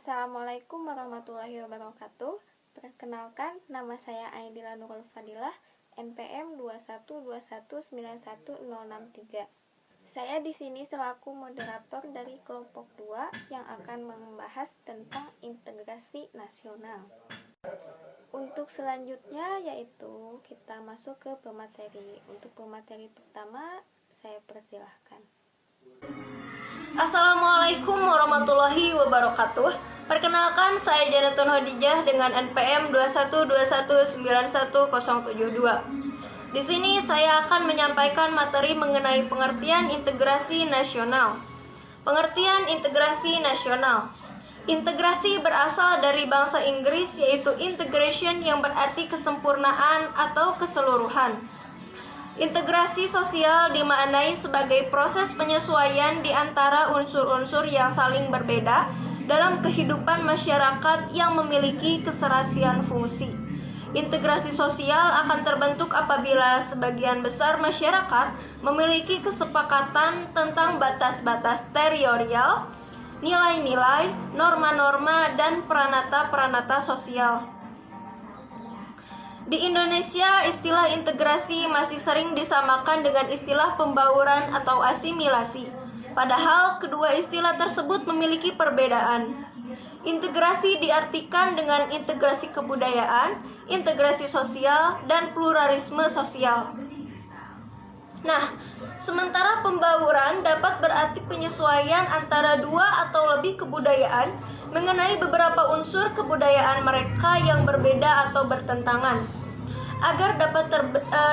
Assalamualaikum warahmatullahi wabarakatuh. Perkenalkan, nama saya Aidila Nurul Fadilah, NPM 212191063. Saya di sini selaku moderator dari kelompok 2 yang akan membahas tentang integrasi nasional. Untuk selanjutnya yaitu kita masuk ke pemateri. Untuk pemateri pertama, saya persilahkan. Assalamualaikum warahmatullahi wabarakatuh. Perkenalkan, saya Janatun Hodijah dengan NPM 212191072. Di sini saya akan menyampaikan materi mengenai pengertian integrasi nasional. Pengertian integrasi nasional. Integrasi berasal dari bahasa Inggris yaitu integration yang berarti kesempurnaan atau keseluruhan. Integrasi sosial dimaknai sebagai proses penyesuaian di antara unsur-unsur yang saling berbeda dalam kehidupan masyarakat yang memiliki keserasian fungsi. Integrasi sosial akan terbentuk apabila sebagian besar masyarakat memiliki kesepakatan tentang batas-batas teritorial, nilai-nilai, norma-norma, dan peranata-peranata sosial. Di Indonesia, istilah integrasi masih sering disamakan dengan istilah pembauran atau asimilasi. Padahal kedua istilah tersebut memiliki perbedaan. Integrasi diartikan dengan integrasi kebudayaan, integrasi sosial, dan pluralisme sosial. Nah, sementara pembauran dapat berarti penyesuaian antara dua atau lebih kebudayaan mengenai beberapa unsur kebudayaan mereka yang berbeda atau bertentangan, agar dapat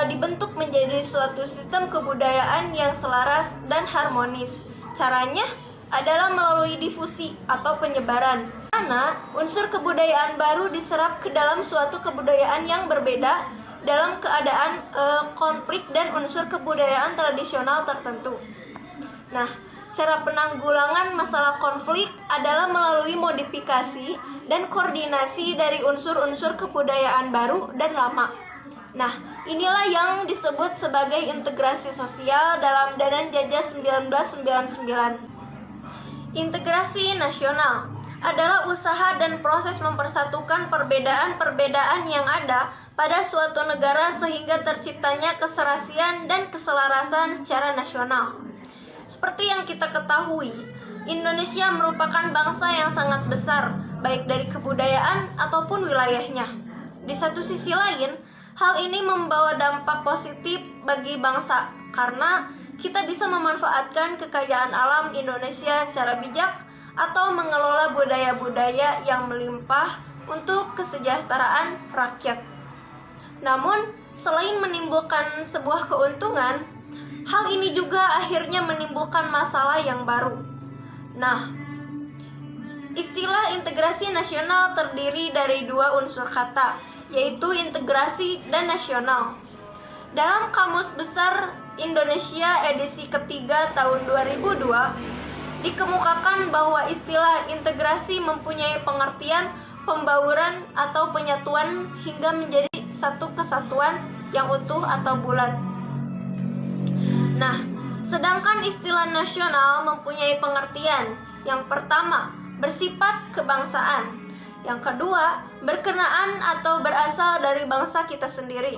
dibentuk menjadi suatu sistem kebudayaan yang selaras dan harmonis. Caranya adalah melalui difusi atau penyebaran, karena unsur kebudayaan baru diserap ke dalam suatu kebudayaan yang berbeda dalam keadaan konflik dan unsur kebudayaan tradisional tertentu. Nah, cara penanggulangan masalah konflik adalah melalui modifikasi dan koordinasi dari unsur-unsur kebudayaan baru dan lama. Nah, inilah yang disebut sebagai integrasi sosial dalam Danan Jajah 1999. Integrasi nasional adalah usaha dan proses mempersatukan perbedaan-perbedaan yang ada pada suatu negara sehingga terciptanya keserasian dan keselarasan secara nasional. Seperti yang kita ketahui, Indonesia merupakan bangsa yang sangat besar, baik dari kebudayaan ataupun wilayahnya. Di satu sisi lain, hal ini membawa dampak positif bagi bangsa karena kita bisa memanfaatkan kekayaan alam Indonesia secara bijak atau mengelola budaya-budaya yang melimpah untuk kesejahteraan rakyat. Namun, selain menimbulkan sebuah keuntungan, hal ini juga akhirnya menimbulkan masalah yang baru. Nah, istilah integrasi nasional terdiri dari dua unsur kata, yaitu integrasi dan nasional. Dalam Kamus Besar Indonesia edisi ketiga tahun 2002, dikemukakan bahwa istilah integrasi mempunyai pengertian pembauran atau penyatuan hingga menjadi satu kesatuan yang utuh atau bulat. Nah, sedangkan istilah nasional mempunyai pengertian yang pertama, bersifat kebangsaan. Yang kedua, berkenaan atau berasal dari bangsa kita sendiri.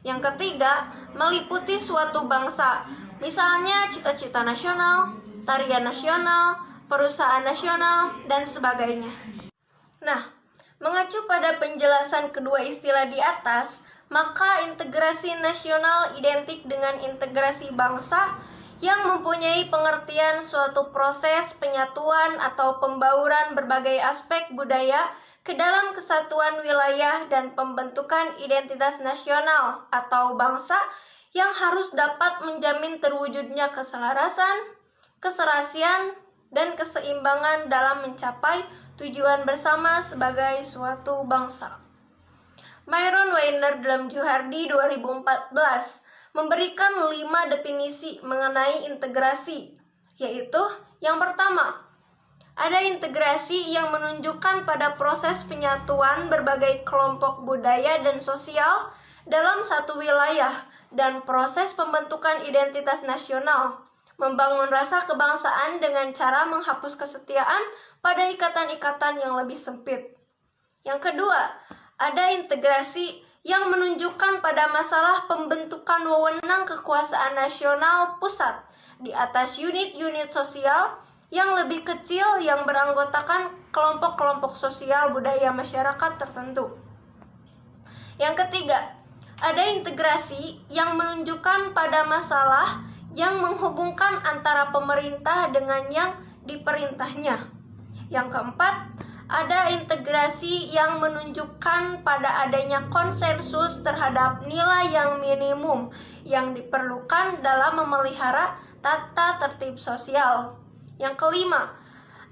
Yang ketiga, meliputi suatu bangsa, misalnya cita-cita nasional, tarian nasional, perusahaan nasional, dan sebagainya. Nah, mengacu pada penjelasan kedua istilah di atas, maka integrasi nasional identik dengan integrasi bangsa yang mempunyai pengertian suatu proses penyatuan atau pembauran berbagai aspek budaya ke dalam kesatuan wilayah dan pembentukan identitas nasional atau bangsa yang harus dapat menjamin terwujudnya keselarasan, keserasian, dan keseimbangan dalam mencapai tujuan bersama sebagai suatu bangsa. Myron Weiner dalam Juhardi 2014 memberikan 5 definisi mengenai integrasi, yaitu yang pertama, ada integrasi yang menunjukkan pada proses penyatuan berbagai kelompok budaya dan sosial dalam satu wilayah dan proses pembentukan identitas nasional, membangun rasa kebangsaan dengan cara menghapus kesetiaan pada ikatan-ikatan yang lebih sempit. Yang kedua, ada integrasi yang menunjukkan pada masalah pembentukan wewenang kekuasaan nasional pusat di atas unit-unit sosial yang lebih kecil yang beranggotakan kelompok-kelompok sosial budaya masyarakat tertentu. Yang ketiga, ada integrasi yang menunjukkan pada masalah yang menghubungkan antara pemerintah dengan yang diperintahnya. Yang keempat, ada integrasi yang menunjukkan pada adanya konsensus terhadap nilai yang minimum yang diperlukan dalam memelihara tata tertib sosial. Yang kelima,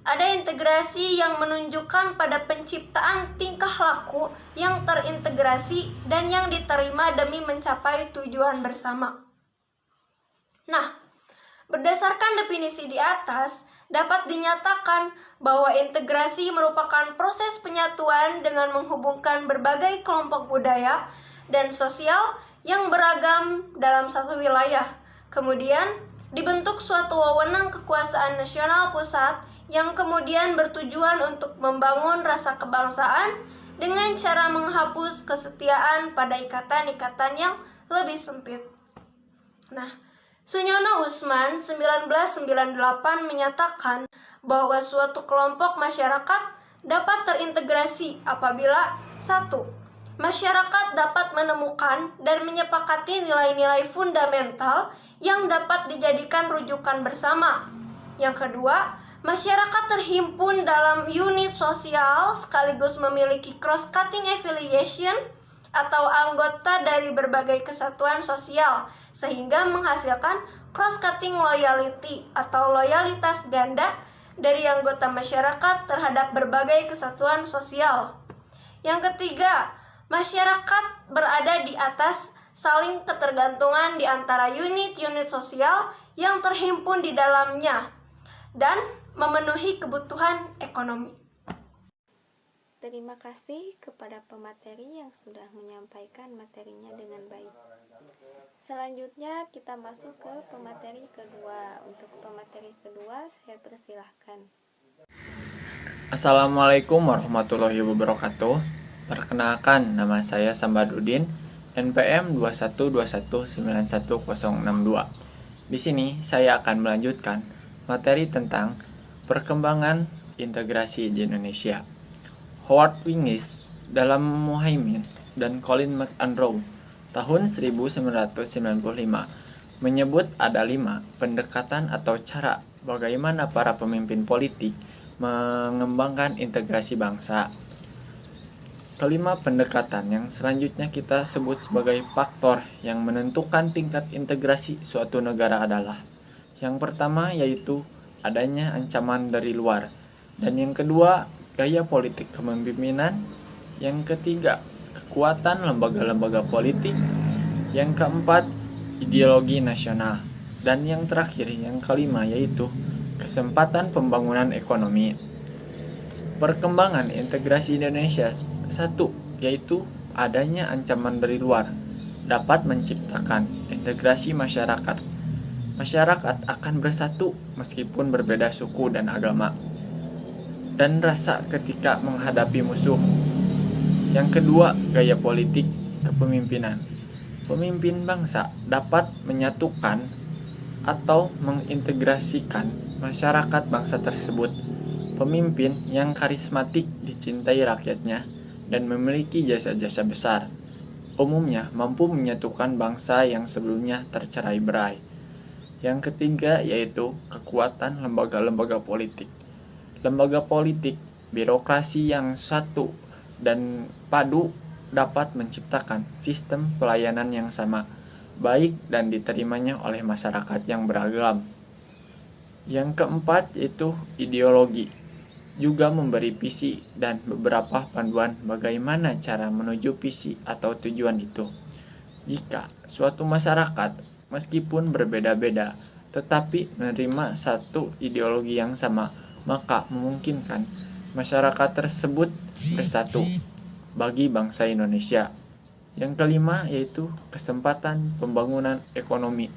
ada integrasi yang menunjukkan pada penciptaan tingkah laku yang terintegrasi dan yang diterima demi mencapai tujuan bersama. Nah, berdasarkan definisi di atas, dapat dinyatakan bahwa integrasi merupakan proses penyatuan dengan menghubungkan berbagai kelompok budaya dan sosial yang beragam dalam satu wilayah. Kemudian, dibentuk suatu wewenang kekuasaan nasional pusat yang kemudian bertujuan untuk membangun rasa kebangsaan dengan cara menghapus kesetiaan pada ikatan-ikatan yang lebih sempit. Nah, Sunyono Usman 1998 menyatakan bahwa suatu kelompok masyarakat dapat terintegrasi apabila 1. Masyarakat dapat menemukan dan menyepakati nilai-nilai fundamental yang dapat dijadikan rujukan bersama. Yang kedua, masyarakat terhimpun dalam unit sosial sekaligus memiliki cross-cutting affiliation atau anggota dari berbagai kesatuan sosial sehingga menghasilkan cross-cutting loyalty atau loyalitas ganda dari anggota masyarakat terhadap berbagai kesatuan sosial. Yang ketiga, masyarakat berada di atas saling ketergantungan di antara unit-unit sosial yang terhimpun di dalamnya dan memenuhi kebutuhan ekonomi. Terima kasih kepada pemateri yang sudah menyampaikan materinya dengan baik. Selanjutnya kita masuk ke pemateri kedua. Untuk pemateri kedua saya persilahkan. Assalamualaikum warahmatullahi wabarakatuh. Perkenalkan, nama saya Sambaduddin, NPM 212191062. Di sini saya akan melanjutkan materi tentang perkembangan integrasi di Indonesia. Howard Wingis dalam Muhaimin dan Colin McEnroe tahun 1995 menyebut ada 5 pendekatan atau cara bagaimana para pemimpin politik mengembangkan integrasi bangsa. Kelima pendekatan yang selanjutnya kita sebut sebagai faktor yang menentukan tingkat integrasi suatu negara adalah: yang pertama yaitu adanya ancaman dari luar, dan yang kedua gaya politik kepemimpinan, yang ketiga kekuatan lembaga-lembaga politik, yang keempat ideologi nasional, dan yang terakhir yang kelima yaitu kesempatan pembangunan ekonomi. Perkembangan integrasi Indonesia: 1. Yaitu adanya ancaman dari luar dapat menciptakan integrasi masyarakat. Masyarakat akan bersatu meskipun berbeda suku dan agama dan rasa ketika menghadapi musuh. Yang kedua, gaya politik kepemimpinan. Pemimpin bangsa dapat menyatukan atau mengintegrasikan masyarakat bangsa tersebut. Pemimpin yang karismatik dicintai rakyatnya dan memiliki jasa-jasa besar, umumnya mampu menyatukan bangsa yang sebelumnya tercerai-berai. Yang ketiga yaitu kekuatan lembaga-lembaga politik. Lembaga politik, birokrasi yang satu dan padu dapat menciptakan sistem pelayanan yang sama, baik dan diterimanya oleh masyarakat yang beragam. Yang keempat yaitu ideologi, juga memberi visi dan beberapa panduan bagaimana cara menuju visi atau tujuan itu. Jika suatu masyarakat meskipun berbeda-beda tetapi menerima satu ideologi yang sama, maka memungkinkan masyarakat tersebut bersatu bagi bangsa Indonesia. Yang kelima yaitu kesempatan pembangunan ekonomi.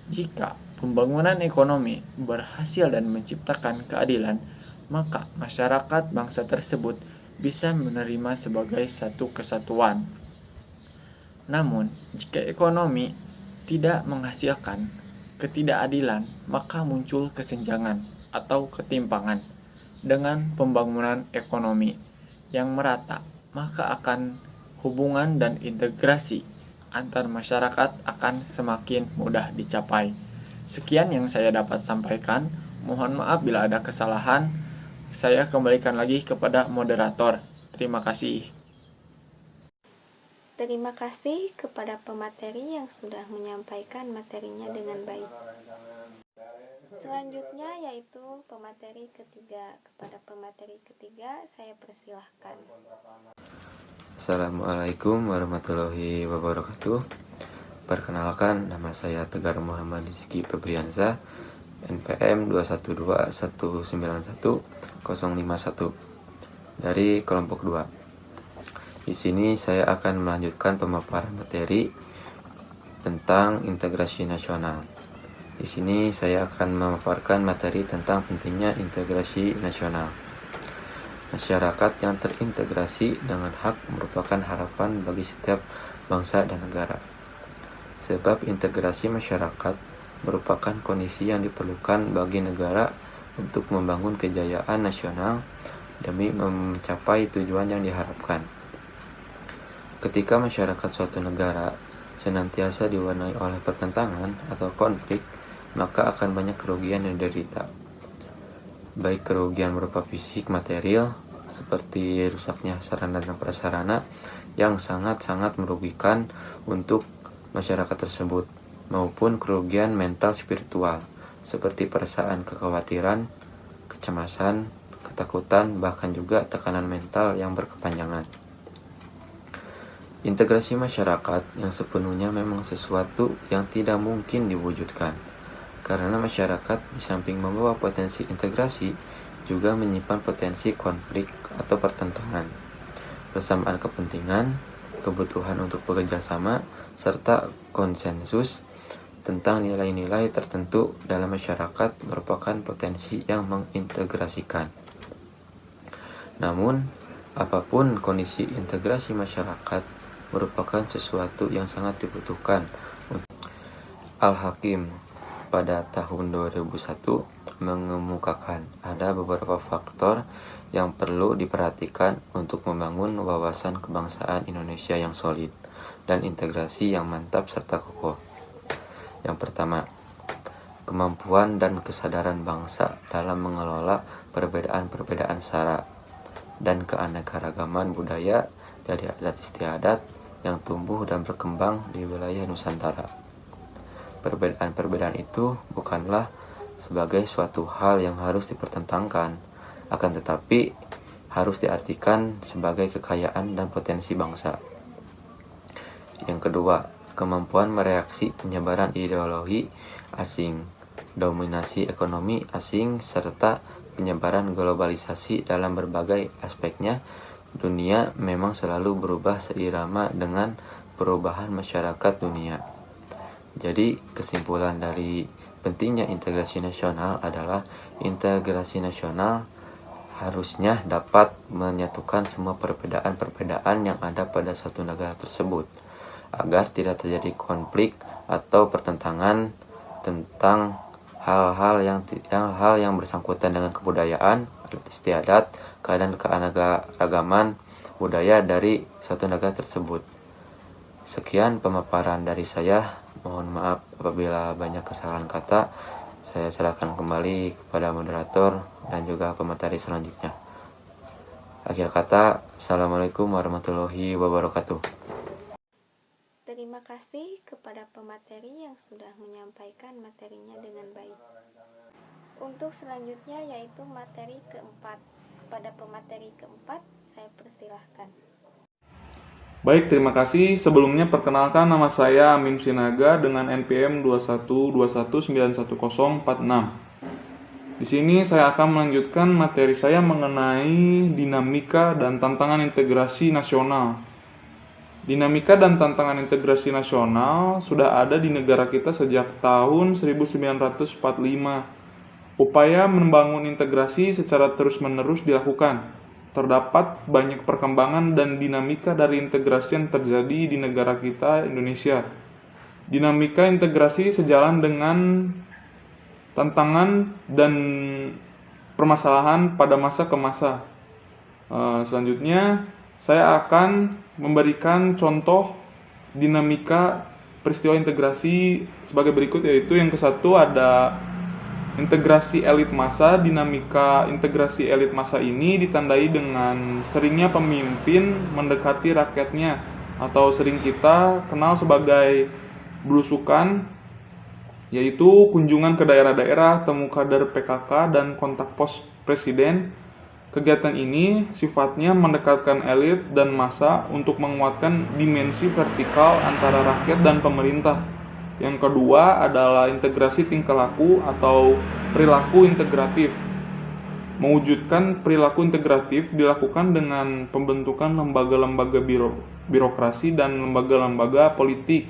Jika pembangunan ekonomi berhasil dan menciptakan keadilan, maka masyarakat bangsa tersebut bisa menerima sebagai satu kesatuan. Namun, jika ekonomi tidak menghasilkan ketidakadilan, maka muncul kesenjangan atau ketimpangan. Dengan pembangunan ekonomi yang merata, maka akan hubungan dan integrasi antar masyarakat akan semakin mudah dicapai. Sekian yang saya dapat sampaikan. Mohon maaf bila ada kesalahan. Saya kembalikan lagi kepada moderator. Terima kasih. Terima kasih kepada pemateri yang sudah menyampaikan materinya dengan baik. Selanjutnya yaitu pemateri ketiga. Kepada pemateri ketiga, saya persilahkan. Assalamualaikum warahmatullahi wabarakatuh. Perkenalkan, nama saya Tegar Muhammad Rizky Febriansyah, NPM 212191051 dari kelompok 2. Di sini saya akan melanjutkan pemaparan materi tentang integrasi nasional. Di sini saya akan memaparkan materi tentang pentingnya integrasi nasional. Masyarakat yang terintegrasi dengan hak merupakan harapan bagi setiap bangsa dan negara. Sebab integrasi masyarakat merupakan kondisi yang diperlukan bagi negara untuk membangun kejayaan nasional demi mencapai tujuan yang diharapkan. Ketika masyarakat suatu negara senantiasa diwarnai oleh pertentangan atau konflik, maka akan banyak kerugian yang diderita. Baik kerugian berupa fisik material, seperti rusaknya sarana dan prasarana yang sangat-sangat merugikan untuk masyarakat tersebut, maupun kerugian mental spiritual, seperti perasaan kekhawatiran, kecemasan, ketakutan, bahkan juga tekanan mental yang berkepanjangan. Integrasi masyarakat yang sepenuhnya memang sesuatu yang tidak mungkin diwujudkan, karena masyarakat di samping membawa potensi integrasi, juga menyimpan potensi konflik atau pertentangan, persamaan kepentingan, kebutuhan untuk bekerja sama, serta konsensus tentang nilai-nilai tertentu dalam masyarakat merupakan potensi yang mengintegrasikan. Namun, apapun kondisi integrasi masyarakat merupakan sesuatu yang sangat dibutuhkan. Al-Hakim pada tahun 2001 mengemukakan ada beberapa faktor yang perlu diperhatikan untuk membangun wawasan kebangsaan Indonesia yang solid dan integrasi yang mantap serta kokoh. Yang pertama, kemampuan dan kesadaran bangsa dalam mengelola perbedaan-perbedaan sara dan keanekaragaman budaya dari adat istiadat yang tumbuh dan berkembang di wilayah Nusantara. Perbedaan-perbedaan itu bukanlah sebagai suatu hal yang harus dipertentangkan, akan tetapi harus diartikan sebagai kekayaan dan potensi bangsa. Yang kedua, kemampuan mereaksi penyebaran ideologi asing, dominasi ekonomi asing, serta penyebaran globalisasi dalam berbagai aspeknya. Dunia memang selalu berubah seirama dengan perubahan masyarakat dunia. Jadi, kesimpulan dari pentingnya integrasi nasional adalah integrasi nasional harusnya dapat menyatukan semua perbedaan-perbedaan yang ada pada suatu negara tersebut, agar tidak terjadi konflik atau pertentangan tentang hal-hal yang bersangkutan dengan kebudayaan, adat istiadat, keadaan keanekaragaman budaya dari suatu negara tersebut. Sekian pemaparan dari saya. Mohon maaf apabila banyak kesalahan kata. Saya serahkan kembali kepada moderator dan juga pemateri selanjutnya. Akhir kata, Assalamualaikum warahmatullahi wabarakatuh. Terima kasih kepada pemateri yang sudah menyampaikan materinya dengan baik. Untuk selanjutnya yaitu materi keempat. Kepada pemateri keempat, saya persilahkan. Baik, terima kasih. Sebelumnya perkenalkan, nama saya Amin Sinaga dengan NPM 212191046. Di sini saya akan melanjutkan materi saya mengenai dinamika dan tantangan integrasi nasional. Dinamika dan tantangan integrasi nasional sudah ada di negara kita sejak tahun 1945. Upaya membangun integrasi secara terus-menerus dilakukan. Terdapat banyak perkembangan dan dinamika dari integrasi yang terjadi di negara kita, Indonesia. Dinamika integrasi sejalan dengan tantangan dan permasalahan pada masa ke masa. Selanjutnya, saya akan memberikan contoh dinamika peristiwa integrasi sebagai berikut, yaitu yang ke-1 ada integrasi elit massa. Dinamika integrasi elit massa ini ditandai dengan seringnya pemimpin mendekati rakyatnya, atau sering kita kenal sebagai belusukan, yaitu kunjungan ke daerah-daerah, temu kader PKK, dan kontak pos presiden. Kegiatan ini sifatnya mendekatkan elit dan massa untuk menguatkan dimensi vertikal antara rakyat dan pemerintah. Yang kedua adalah integrasi tingkah laku atau perilaku integratif. Mewujudkan perilaku integratif dilakukan dengan pembentukan lembaga-lembaga birokrasi dan lembaga-lembaga politik.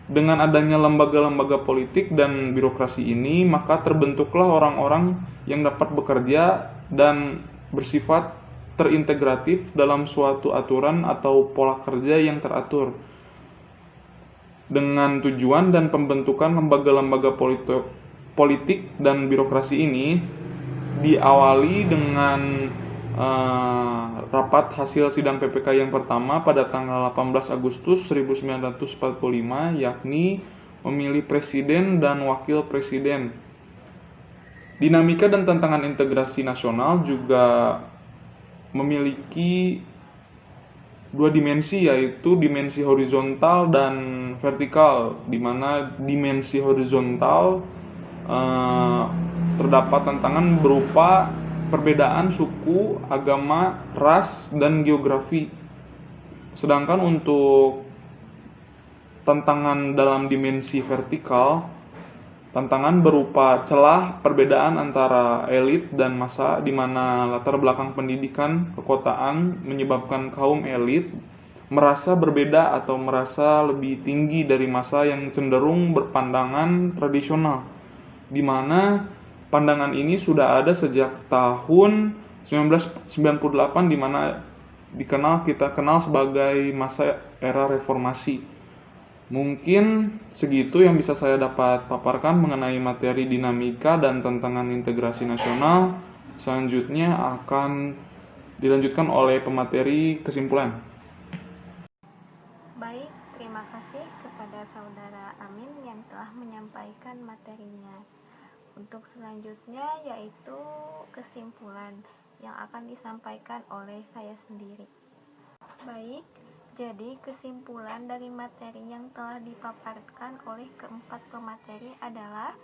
Dengan adanya lembaga-lembaga politik dan birokrasi ini, maka terbentuklah orang-orang yang dapat bekerja dan bersifat terintegratif dalam suatu aturan atau pola kerja yang teratur. Dengan tujuan dan pembentukan lembaga-lembaga politik dan birokrasi ini diawali dengan rapat hasil sidang PPK yang pertama pada tanggal 18 Agustus 1945, yakni memilih presiden dan wakil presiden. Dinamika dan tantangan integrasi nasional juga memiliki dua dimensi, yaitu dimensi horizontal dan vertikal, di mana dimensi horizontal terdapat tantangan berupa perbedaan suku, agama, ras, dan geografi. Sedangkan untuk tantangan dalam dimensi vertikal, tantangan berupa celah perbedaan antara elit dan massa, di mana latar belakang pendidikan kekotaan menyebabkan kaum elit merasa berbeda atau merasa lebih tinggi dari massa yang cenderung berpandangan tradisional, di mana pandangan ini sudah ada sejak tahun 1998, di mana kita kenal sebagai masa era reformasi. Mungkin segitu yang bisa saya dapat paparkan mengenai materi dinamika dan tantangan integrasi nasional. Selanjutnya akan dilanjutkan oleh pemateri kesimpulan. Baik, terima kasih kepada Saudara Amin yang telah menyampaikan materinya. Untuk selanjutnya yaitu kesimpulan yang akan disampaikan oleh saya sendiri. Baik, jadi kesimpulan dari materi yang telah dipaparkan oleh keempat pemateri adalah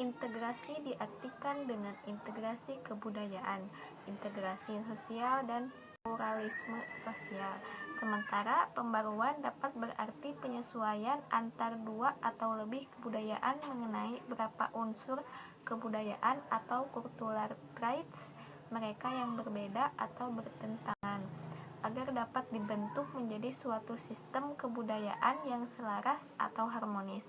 integrasi diartikan dengan integrasi kebudayaan, integrasi sosial, dan pluralisme sosial. Sementara pembaruan dapat berarti penyesuaian antar dua atau lebih kebudayaan mengenai beberapa unsur kebudayaan atau cultural traits mereka yang berbeda atau bertentangan, agar dapat dibentuk menjadi suatu sistem kebudayaan yang selaras atau harmonis.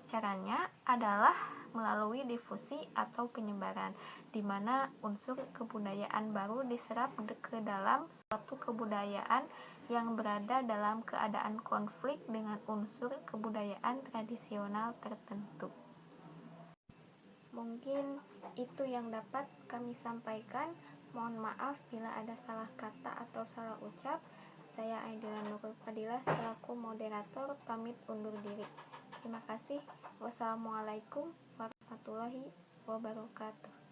Caranya adalah melalui difusi atau penyebaran, di mana unsur kebudayaan baru diserap ke dalam suatu kebudayaan yang berada dalam keadaan konflik dengan unsur kebudayaan tradisional tertentu. Mungkin itu yang dapat kami sampaikan. Mohon maaf bila ada salah kata atau salah ucap. Saya Aidila Nurul Fadilah selaku moderator pamit undur diri. Terima kasih. Wassalamualaikum warahmatullahi wabarakatuh.